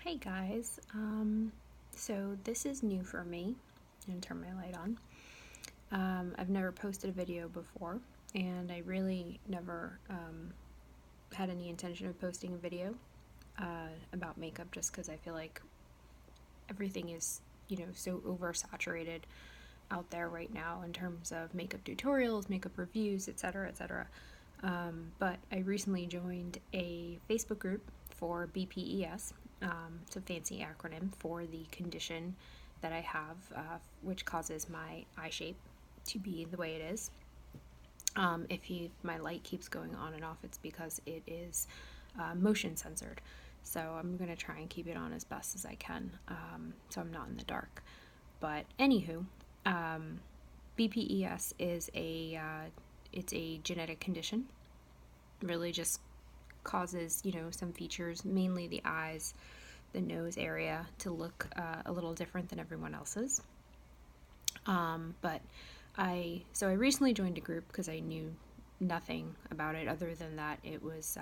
Hey guys, so this is new for me. I'm gonna turn my light on. I've never posted a video before, and I really never had any intention of posting a video about makeup just because I feel like everything is, so oversaturated out there right now in terms of makeup tutorials, makeup reviews, etc., etc. But I recently joined a Facebook group for BPES. It's a fancy acronym for the condition that I have, which causes my eye shape to be the way it is. If my light keeps going on and off, it's because it is motion censored. So I'm going to try and keep it on as best as I can, so I'm not in the dark. But anywho, BPES is it's a genetic condition. Really just causes, some features, mainly the eyes, the nose area, to look a little different than everyone else's. But I recently joined a group because I knew nothing about it other than that it was,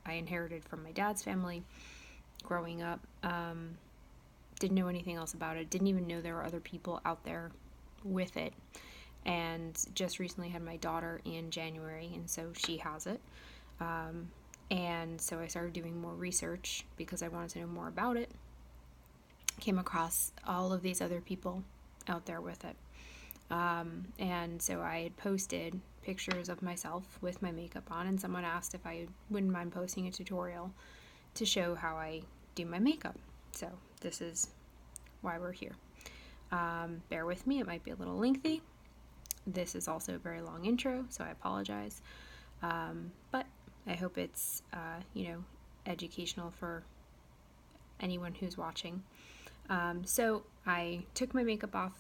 I inherited from my dad's family growing up. Didn't know anything else about it. Didn't even know there were other people out there with it. And just recently had my daughter in January, and so she has it. And so I started doing more research because I wanted to know more about it. Came across all of these other people out there with it. And so I had posted pictures of myself with my makeup on, and someone asked if I wouldn't mind posting a tutorial to show how I do my makeup. So this is why we're here. Bear with me, it might be a little lengthy. This is also a very long intro, so I apologize. But I hope it's, educational for anyone who's watching. So I took my makeup off.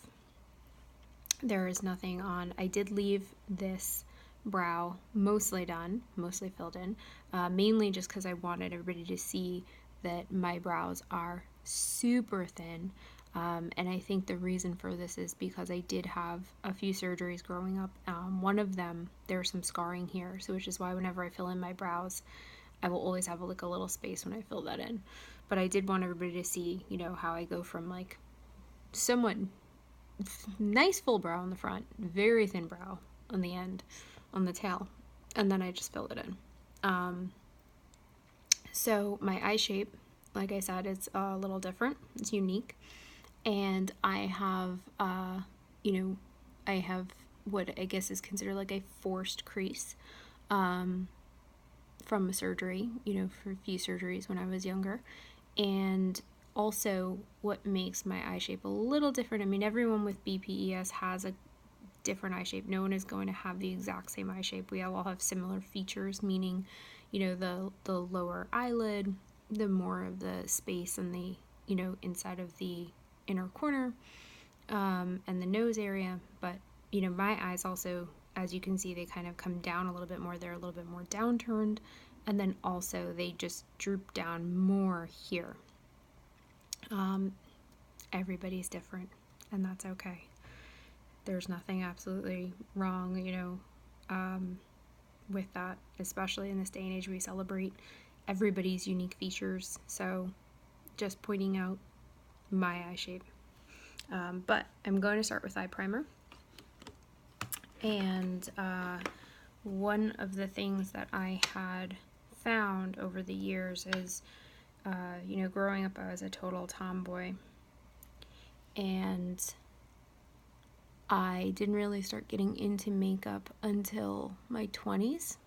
There is nothing on. I did leave this brow mostly done, mostly filled in, mainly just because I wanted everybody to see that my brows are super thin. And I think the reason for this is because I did have a few surgeries growing up. One of them, there's some scarring here, so which is why whenever I fill in my brows, I will always have a little space when I fill that in. But I did want everybody to see, how I go from like somewhat nice full brow on the front, very thin brow on the end, on the tail, and then I just fill it in. So my eye shape, like I said, it's a little different. It's unique. And I have, I have what I guess is considered like a forced crease from a surgery, for a few surgeries when I was younger. And also what makes my eye shape a little different, I mean, everyone with BPES has a different eye shape. No one is going to have the exact same eye shape. We all have similar features, meaning, the lower eyelid, the more of the space in the, inside of the inner corner, and the nose area. But my eyes also, as you can see, they kind of come down a little bit more. They're a little bit more downturned, and then also they just droop down more here. Everybody's different, and that's okay. There's nothing absolutely wrong, with that, especially in this day and age. We celebrate everybody's unique features, so just pointing out my eye shape. But I'm going to start with eye primer. And one of the things that I had found over the years is, growing up I was a total tomboy. And I didn't really start getting into makeup until my 20s.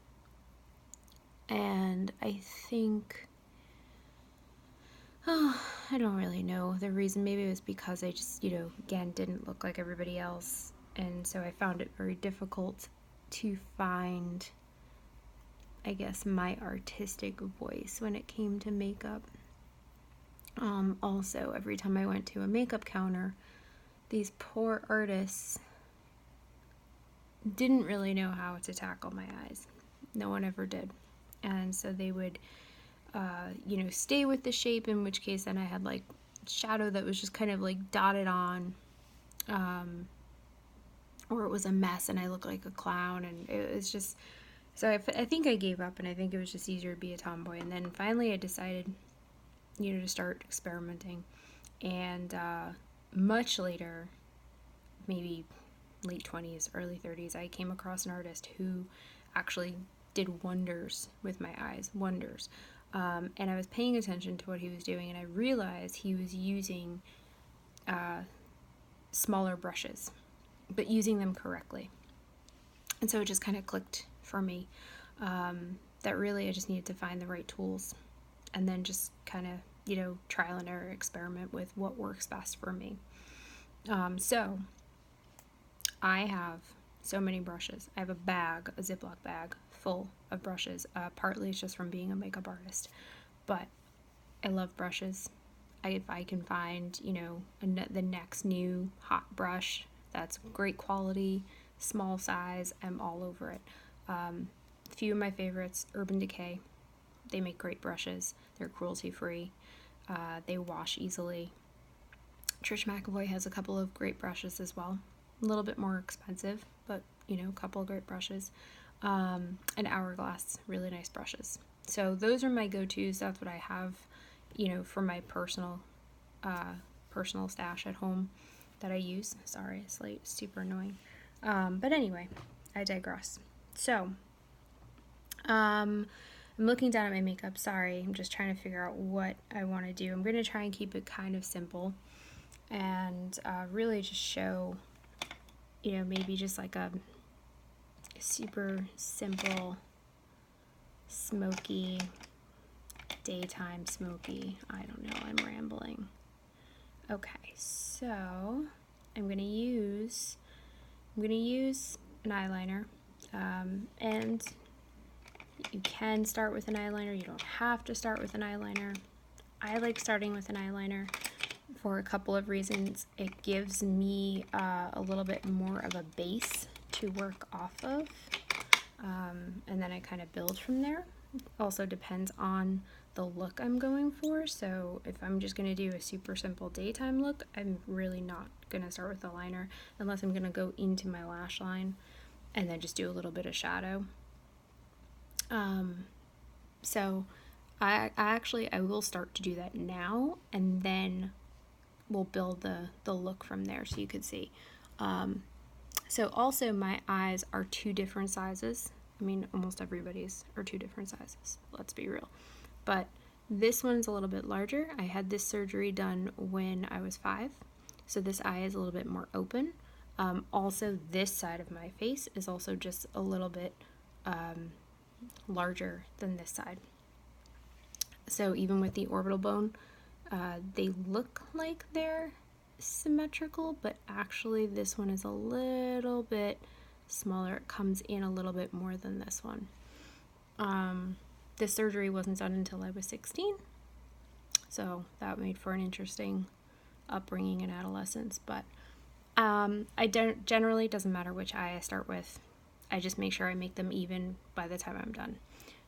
And I think, I don't really know the reason. Maybe it was because I just, again, didn't look like everybody else. And so I found it very difficult to find, I guess, my artistic voice when it came to makeup. Also, every time I went to a makeup counter, these poor artists didn't really know how to tackle my eyes. No one ever did. And so they would, stay with the shape, in which case then I had like shadow that was just kind of like dotted on, or it was a mess and I looked like a clown, and it was just, so I think I gave up, and I think it was just easier to be a tomboy. And then finally I decided, to start experimenting. And much later, maybe late 20s, early 30s, I came across an artist who actually did wonders with my eyes, wonders. And I was paying attention to what he was doing, and I realized he was using smaller brushes, but using them correctly. And so it just kind of clicked for me that really I just needed to find the right tools and then just kind of, trial and error, experiment with what works best for me. So I have so many brushes. I have a Ziploc bag full of brushes. Partly it's just from being a makeup artist, but I love brushes. If I can find, the next new hot brush that's great quality, small size, I'm all over it. A few of my favorites, Urban Decay. They make great brushes. They're cruelty-free. They wash easily. Trish McAvoy has a couple of great brushes as well. A little bit more expensive, but, a couple of great brushes. And Hourglass, really nice brushes. So those are my go-tos. That's what I have, for my personal stash at home that I use. Sorry, it's like super annoying. But anyway, I digress. So, I'm looking down at my makeup. Sorry, I'm just trying to figure out what I want to do. I'm going to try and keep it kind of simple and really just show, maybe just like a super simple, smoky, daytime smoky. I don't know, I'm rambling. Okay, so I'm gonna use an eyeliner, and you can start with an eyeliner. You don't have to start with an eyeliner. I like starting with an eyeliner for a couple of reasons. It gives me a little bit more of a base to work off of, and then I kind of build from there. Also depends on the look I'm going for. So if I'm just going to do a super simple daytime look, I'm really not going to start with a liner unless I'm going to go into my lash line and then just do a little bit of shadow. So I will start to do that now, and then we'll build the look from there so you could see. So also my eyes are two different sizes. I mean, almost everybody's are two different sizes, let's be real. But this one's a little bit larger. I had this surgery done when I was 5, so this eye is a little bit more open. Also, this side of my face is also just a little bit larger than this side. So even with the orbital bone, they look like they're symmetrical, but actually this one is a little bit smaller. It comes in a little bit more than this one. This surgery wasn't done until I was 16, so that made for an interesting upbringing in adolescence. But I don't, generally, it doesn't matter which eye I start with. I just make sure I make them even by the time I'm done.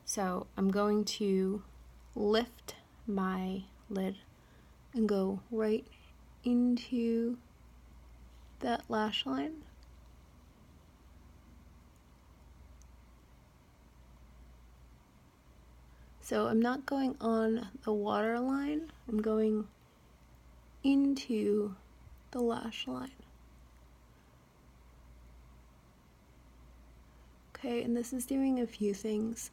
So I'm going to lift my lid and go right into that lash line. So I'm not going on the waterline, I'm going into the lash line. Okay, and this is doing a few things.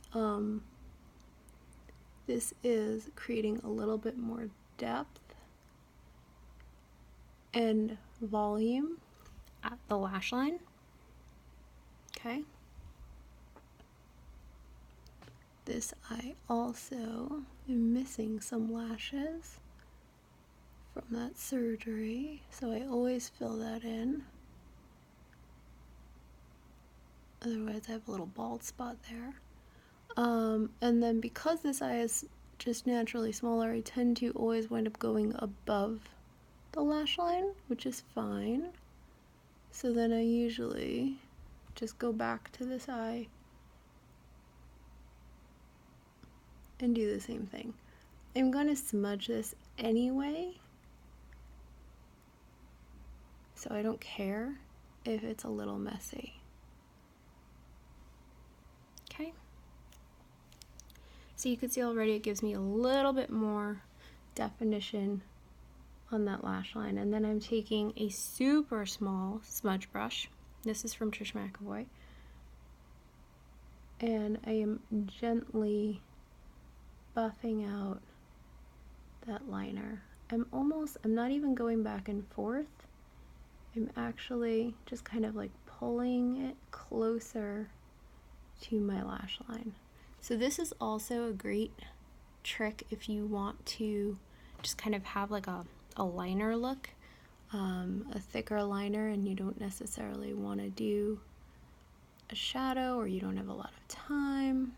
This is creating a little bit more depth and volume at the lash line. Okay. This eye also am missing some lashes from that surgery, so I always fill that in. Otherwise I have a little bald spot there. And then because this eye is just naturally smaller, I tend to always wind up going above the lash line, which is fine. So then I usually just go back to this eye and do the same thing. I'm going to smudge this anyway, so I don't care if it's a little messy. Okay. So you can see already it gives me a little bit more definition on that lash line. And then I'm taking a super small smudge brush. This is from Trish McAvoy. And I am gently buffing out that liner. I'm not even going back and forth. I'm actually just kind of like pulling it closer to my lash line. So this is also a great trick if you want to just kind of have like a liner look, a thicker liner, and you don't necessarily want to do a shadow or you don't have a lot of time.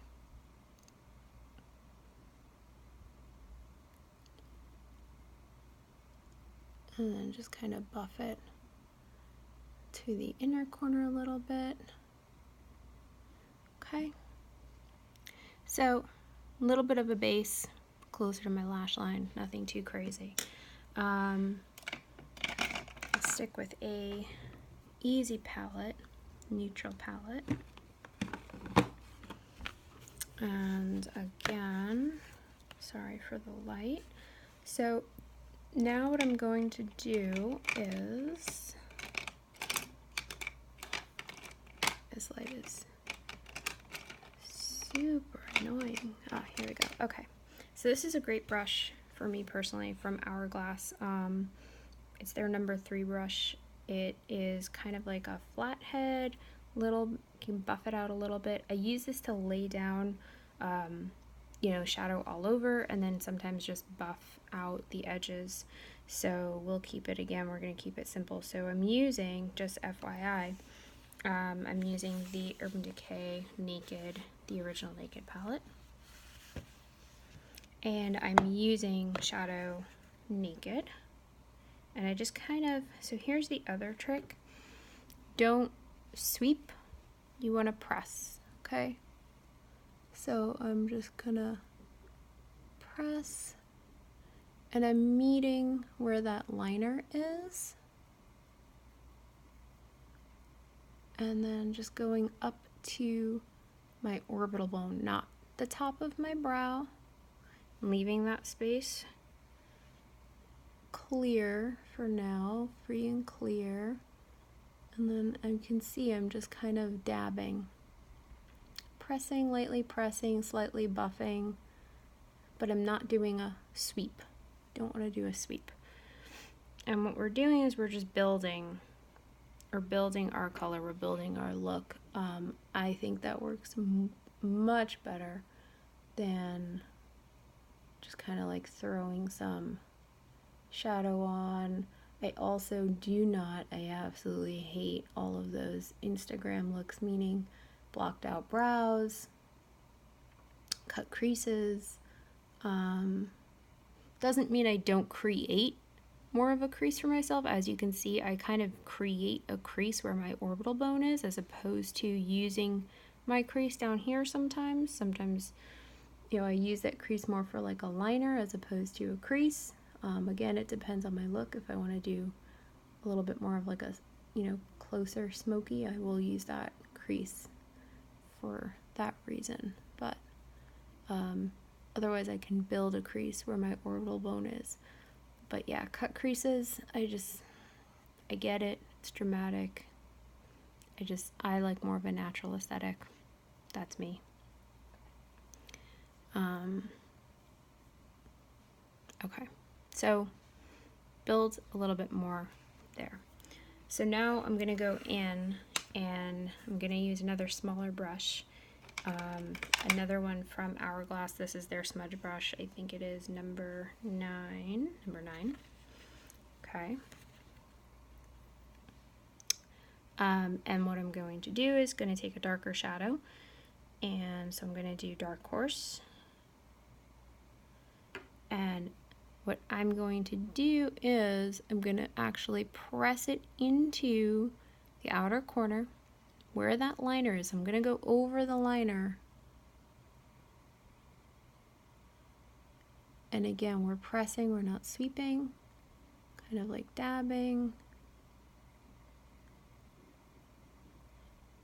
And then just kind of buff it to the inner corner a little bit. Okay. So a little bit of a base closer to my lash line, nothing too crazy. I'll stick with a easy palette, neutral palette. And again, sorry for the light. So now what I'm going to do is, this light is super annoying. Ah, here we go. Okay, so this is a great brush for me personally from Hourglass. It's their number 3 brush. It is kind of like a flathead, you can buff it out a little bit. I use this to lay down, shadow all over, and then sometimes just buff out the edges. So we'll keep it, again, we're going to keep it simple. So I'm using, just FYI, I'm using the Urban Decay Naked, the original Naked palette. And I'm using Shadow Naked. And I just kind of, so here's the other trick. Don't sweep, you want to press, okay? So I'm just gonna press, and I'm meeting where that liner is. And then just going up to my orbital bone, not the top of my brow, leaving that space clear for now, free and clear. And then I can see I'm just kind of dabbing, pressing, lightly pressing, slightly buffing, but I'm not doing a sweep. Don't want to do a sweep. And what we're doing is we're just building our color, we're building our look. I think that works much better than just kind of like throwing some shadow on. I absolutely hate all of those Instagram looks, meaning blocked out brows, cut creases. Doesn't mean I don't create more of a crease for myself. As you can see, I kind of create a crease where my orbital bone is, as opposed to using my crease down here sometimes. Sometimes, I use that crease more for like a liner as opposed to a crease. Again, it depends on my look. If I want to do a little bit more of like a, closer smoky, I will use that crease for that reason. But otherwise I can build a crease where my orbital bone is. But yeah, cut creases, I get it. It's dramatic. I like more of a natural aesthetic. That's me. Okay, so build a little bit more there. So now I'm gonna go in and I'm gonna use another smaller brush, another one from Hourglass. This is their smudge brush. I think it is number 9. Okay. And what I'm going to do is going to take a darker shadow, and so I'm going to do Dark Horse. And what I'm going to do is I'm going to actually press it into the outer corner where that liner is. I'm going to go over the liner. And again, we're pressing, we're not sweeping, kind of like dabbing.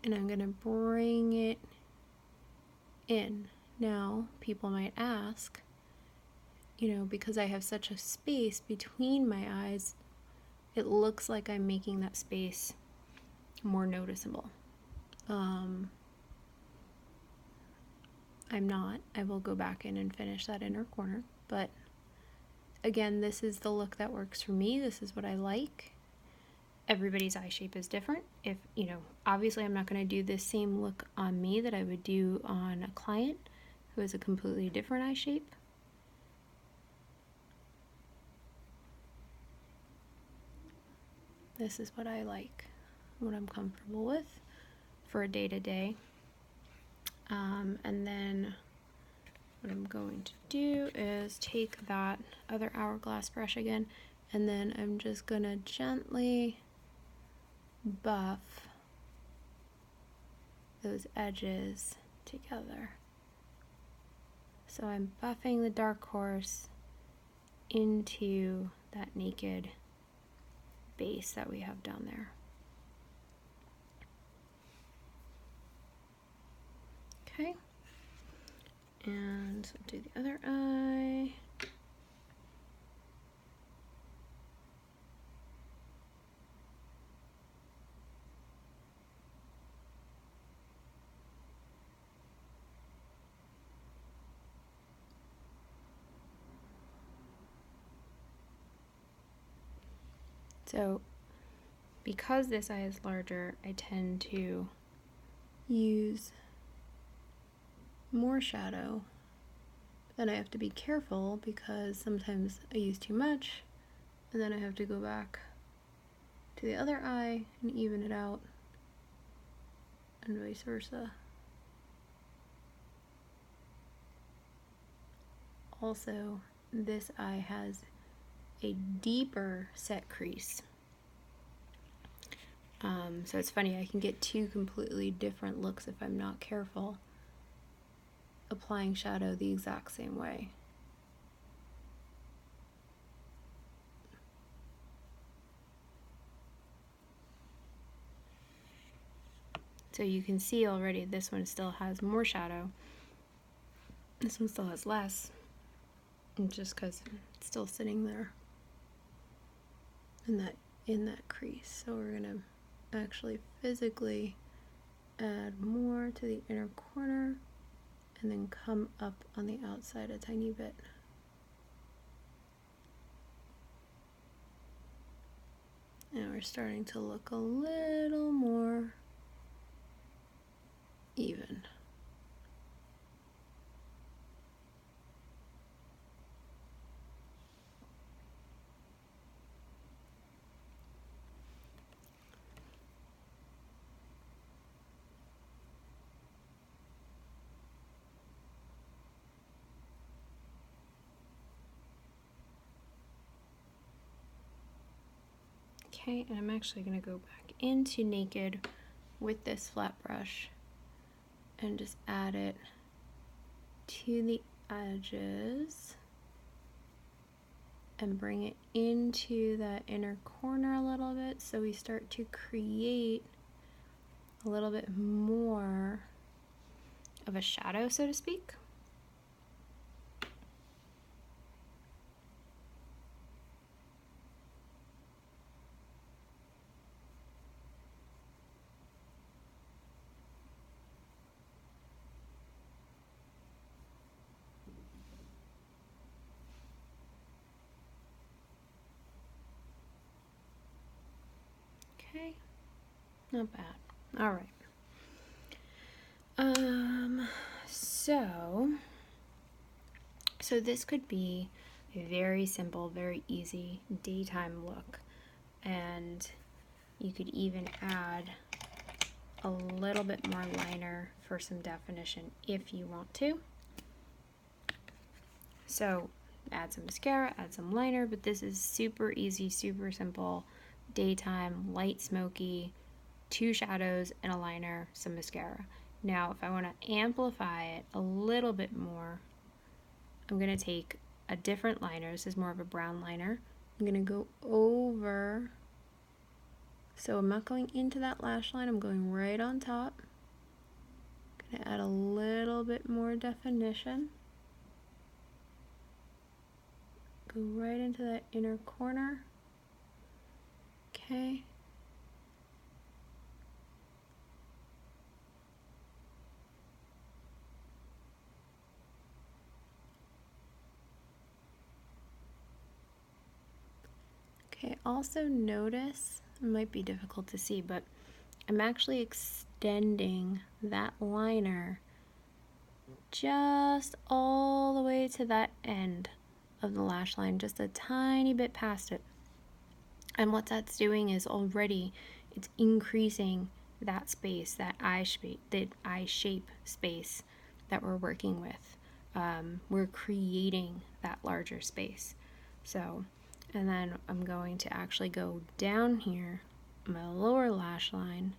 And I'm going to bring it in. Now, people might ask, because I have such a space between my eyes, it looks like I'm making that space more noticeable. I'm not. I will go back in and finish that inner corner, but again, this is the look that works for me. This is what I like. Everybody's eye shape is different. If, obviously I'm not going to do this same look on me that I would do on a client who has a completely different eye shape. This is what I like, what I'm comfortable with for a day-to-day. And then what I'm going to do is take that other hourglass brush again, and then I'm just going to gently buff those edges together. So I'm buffing the dark horse into that naked base that we have down there. Okay, and do the other eye. So because this eye is larger, I tend to use more shadow. Then I have to be careful because sometimes I use too much and then I have to go back to the other eye and even it out, and vice versa. Also, this eye has a deeper set crease. So it's funny, I can get two completely different looks if I'm not careful applying shadow the exact same way. So you can see already this one still has more shadow. This one still has less, just because it's still sitting there in that crease. So we're gonna actually physically add more to the inner corner and then come up on the outside a tiny bit. And we're starting to look a little more even. Okay, and I'm actually going to go back into naked with this flat brush and just add it to the edges and bring it into that inner corner a little bit, so we start to create a little bit more of a shadow, so to speak. Okay, not bad. All right. So this could be a very simple, very easy daytime look, and you could even add a little bit more liner for some definition if you want to. So add some mascara, add some liner, but this is super easy, super simple, daytime, light smoky, 2 shadows and a liner, some mascara. Now if I want to amplify it a little bit more, I'm going to take a different liner. This is more of a brown liner. I'm going to go over, so I'm not going into that lash line, I'm going right on top. I'm going to add a little bit more definition. go right into that inner corner. Okay. Okay, also notice, it might be difficult to see, but I'm actually extending that liner just all the way to that end of the lash line, just a tiny bit past it. And what that's doing is already it's increasing that space, that eye shape space that we're working with. We're creating that larger space. So, and then I'm going to actually go down here, my lower lash line.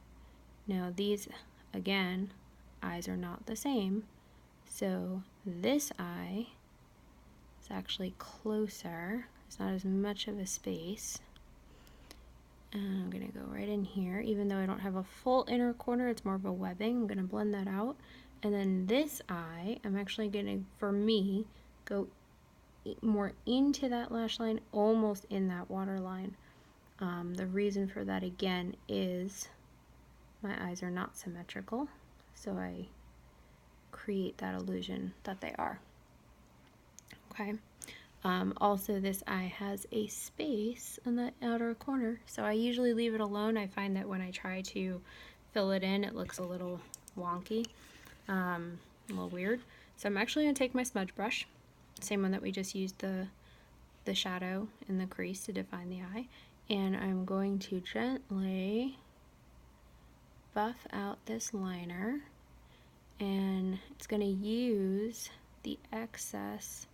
Now these, again, eyes are not the same. So this eye is actually closer. There's not as much of a space. And I'm going to go right in here. Even though I don't have a full inner corner, it's more of a webbing. I'm going to blend that out. And then this eye, I'm actually going to, for me, go more into that lash line, almost in that waterline. The reason for that, again, is my eyes are not symmetrical. So I create that illusion that they are. Okay. Also, this eye has a space in the outer corner, so I usually leave it alone. I find that when I try to fill it in, it looks a little wonky, a little weird. So I'm actually going to take my smudge brush, same one that we just used the shadow in the crease to define the eye, and I'm going to gently buff out this liner, and it's going to use the excess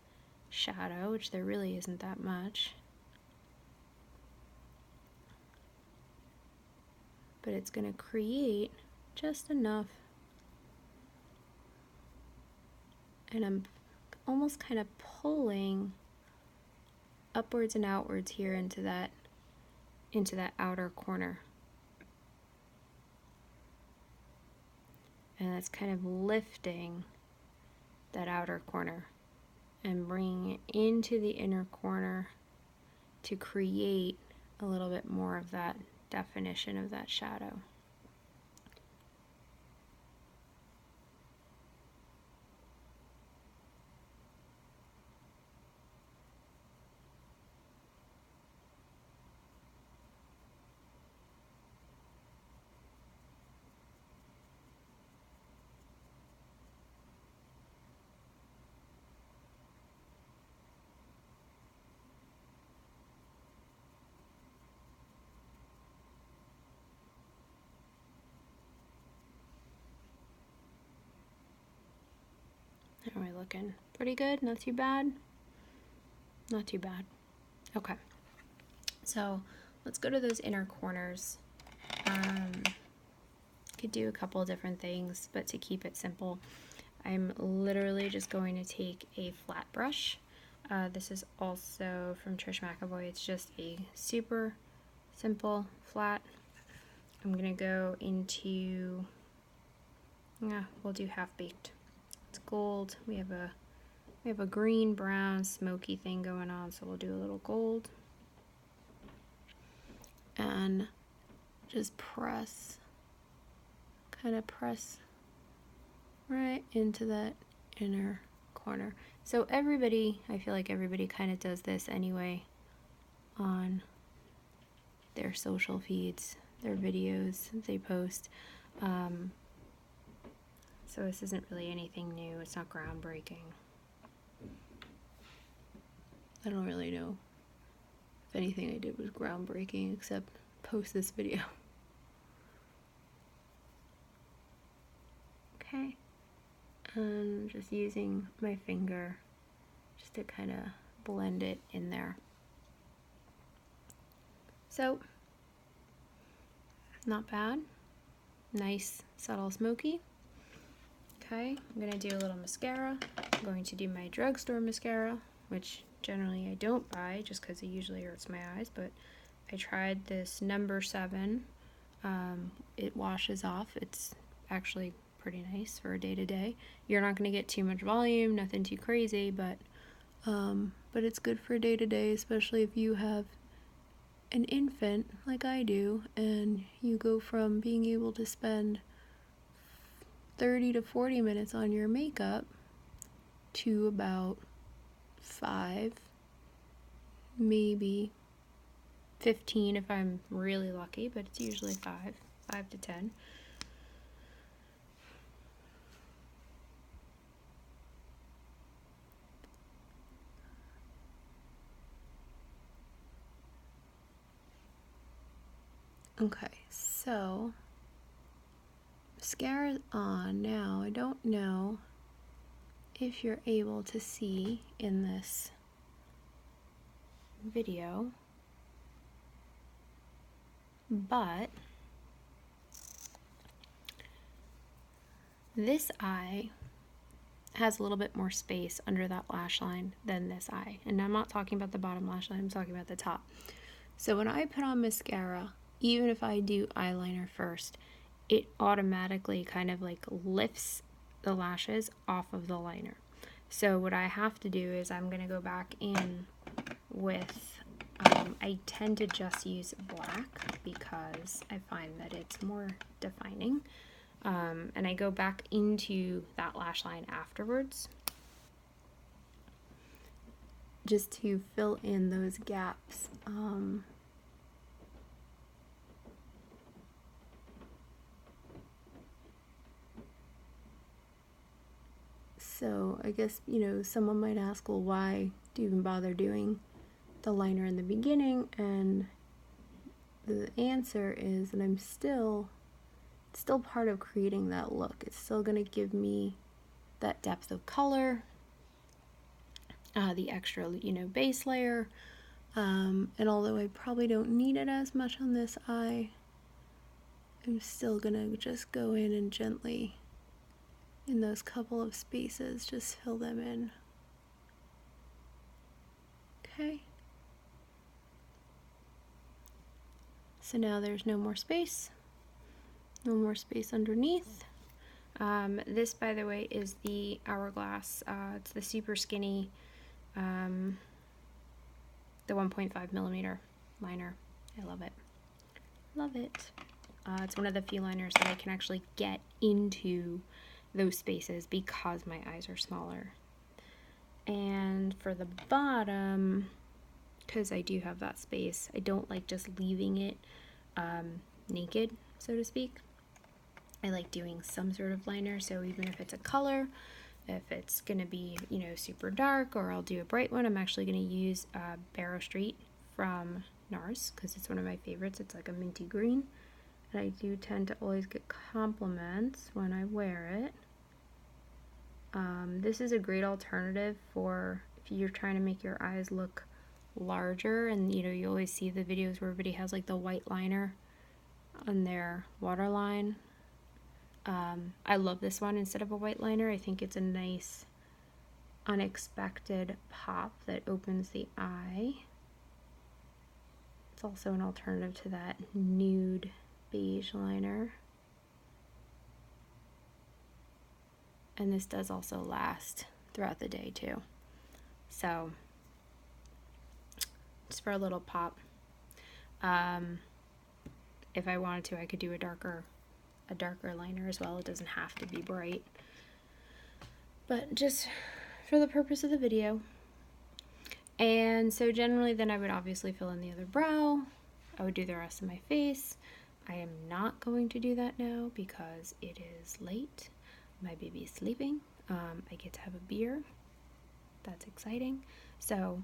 shadow, which there really isn't that much, but it's going to create just enough, and I'm almost kind of pulling upwards and outwards here into that outer corner, and that's kind of lifting that outer corner and bringing it into the inner corner to create a little bit more of that definition of that shadow. How are we looking? Pretty good? Not too bad? Not too bad. Okay. So let's go to those inner corners. Could do a couple different things, but to keep it simple, I'm literally just going to take a flat brush. This is also from Trish McAvoy. It's just a super simple flat. I'm gonna go into, we'll do half baked. It's gold. We have a green, brown, smoky thing going on, so we'll do a little gold. And just press, kind of press right into that inner corner. So everybody, I feel like everybody kind of does this anyway on their social feeds, their videos they post. So this isn't really anything new. It's not groundbreaking. I don't really know if anything I did was groundbreaking except post this video. Okay. And just using my finger just to kind of blend it in there. So, not bad. Nice, subtle smoky. Okay, I'm going to do a little mascara. I'm going to do my drugstore mascara, which generally I don't buy just because it usually hurts my eyes, but I tried this number 7. It washes off. It's actually pretty nice for a day-to-day. You're not going to get too much volume, nothing too crazy, but but it's good for day to day, especially if you have an infant like I do, and you go from being able to spend 30 to 40 minutes on your makeup to about 5, maybe 15 if I'm really lucky, but it's usually 5 to 10. Okay, so mascara's on now. I don't know if you're able to see in this video, but this eye has a little bit more space under that lash line than this eye. And I'm not talking about the bottom lash line, I'm talking about the top. So when I put on mascara, even if I do eyeliner first, it automatically kind of like lifts the lashes off of the liner. So what I have to do is I'm going to go back in with, I tend to just use black because I find that it's more defining. And I go back into that lash line afterwards just to fill in those gaps. So I guess, someone might ask, well, why do you even bother doing the liner in the beginning? And the answer is that I'm still part of creating that look. It's still going to give me that depth of color, the extra, base layer. And although I probably don't need it as much on this eye, I'm still going to just go in and gently, in those couple of spaces, just fill them in. Okay. So now there's no more space. No more space underneath. This, by the way, is the Hourglass. It's the super skinny, the 1.5 millimeter liner. I love it. Love it. It's one of the few liners that I can actually get into those spaces because my eyes are smaller. And for the bottom, because I do have that space, I don't like just leaving it naked, so to speak. I like doing some sort of liner, so even if it's a color, if it's going to be, super dark, or I'll do a bright one, I'm actually going to use Barrow Street from NARS because it's one of my favorites. It's like a minty green, and I do tend to always get compliments when I wear it. This is a great alternative for if you're trying to make your eyes look larger, and you always see the videos where everybody has like the white liner on their waterline. I love this one instead of a white liner. I think it's a nice, unexpected pop that opens the eye. It's also an alternative to that nude beige liner. And this does also last throughout the day too. So, just for a little pop. If I wanted to, I could do a darker liner as well. It doesn't have to be bright, but just for the purpose of the video. And so generally then I would obviously fill in the other brow. I would do the rest of my face. I am not going to do that now because it is late. My baby is sleeping. I get to have a beer. That's exciting. So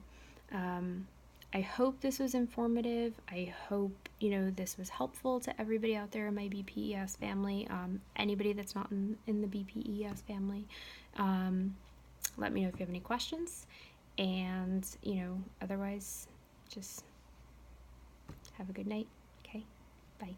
I hope this was informative. I hope, this was helpful to everybody out there in my BPES family. Anybody that's not in the BPES family, let me know if you have any questions. And, otherwise, just have a good night. Okay? Bye.